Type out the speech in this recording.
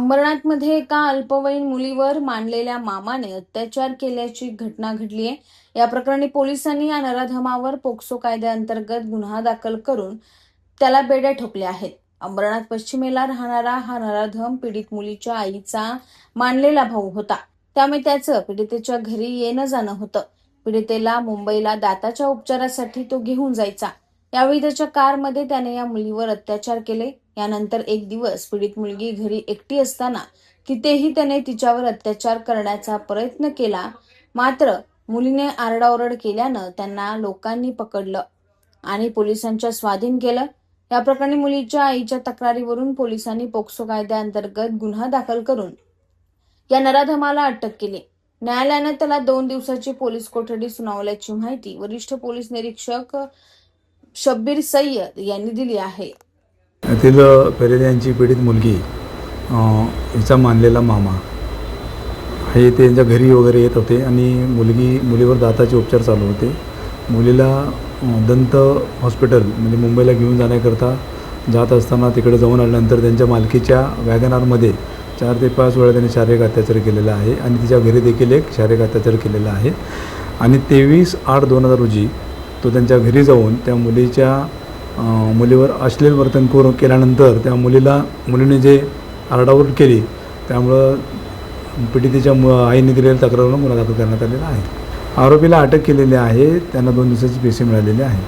अंबरनाथमध्ये एका अल्पवयीन मुलीवर मानलेल्या मामाने अत्याचार केल्याची घटना घडली आहे। या प्रकरणी पोलिसांनी या नराधमावर पोक्सो कायद्याअंतर्गत गुन्हा दाखल करून त्याला बेड्या ठोकल्या आहेत। अंबरनाथ पश्चिमेला राहणारा हा नराधम पीडित मुलीच्या आईचा मानलेला भाऊ होता, त्यामुळे त्याचं पीडितेच्या घरी येणं जाणं होतं। पीडितेला मुंबईला दाताच्या उपचारासाठी तो घेऊन जायचा। यावेळी त्याच्या कारमध्ये त्याने या मुलीवर अत्याचार केले। यानंतर एक दिवस पीडित मुलगी घरी एकटी असताना तिथेही त्याने तिच्यावर अत्याचार करण्याचा प्रयत्न केला, मात्र मुलीने आरडाओरड केल्यानं त्यांना लोकांनी पकडलं आणि पोलिसांच्या स्वाधीन केलं। या प्रकरणी मुलीच्या आईच्या तक्रारीवरून पोलिसांनी पोक्सो कायद्याअंतर्गत गुन्हा दाखल करून या नराधमाला अटक केली। न्यायालयाने त्याला 2 दिवसाची पोलीस कोठडी सुनावल्याची माहिती वरिष्ठ पोलीस निरीक्षक शब्बीर सय्यद यांनी दिली आहे। येथील पेरेल यांची पीडित मुलगी हिचा मानलेला मामा हे त्यांच्या घरी वगैरे येत होते आणि मुलीवर दाताचे उपचार चालू होते। मुलीला दंत हॉस्पिटल म्हणजे मुंबईला घेऊन जाण्याकरता जात असताना तिकडे जाऊन आल्यानंतर त्यांच्या मालकीच्या वॅगनारमध्ये 4 ते 5 वेळा त्यांनी शारीरिक अत्याचार केलेला आहे आणि तिच्या घरी देखील एक शारीरिक अत्याचार केलेला आहे। आणि 23/8/2000 रोजी तो त्यांच्या घरी जाऊन त्या मुलीवर अश्लील वर्तन केल्यानंतर त्या मुलीने जे आरडाओरड केली त्यामुळं पीडितेच्या आईने दिलेल्या तक्रारीवरून गुन्हा दाखल करण्यात आलेला आहे। आरोपीला अटक केलेली आहे, त्यांना 2 दिवसाची पेशी मिळालेली आहे।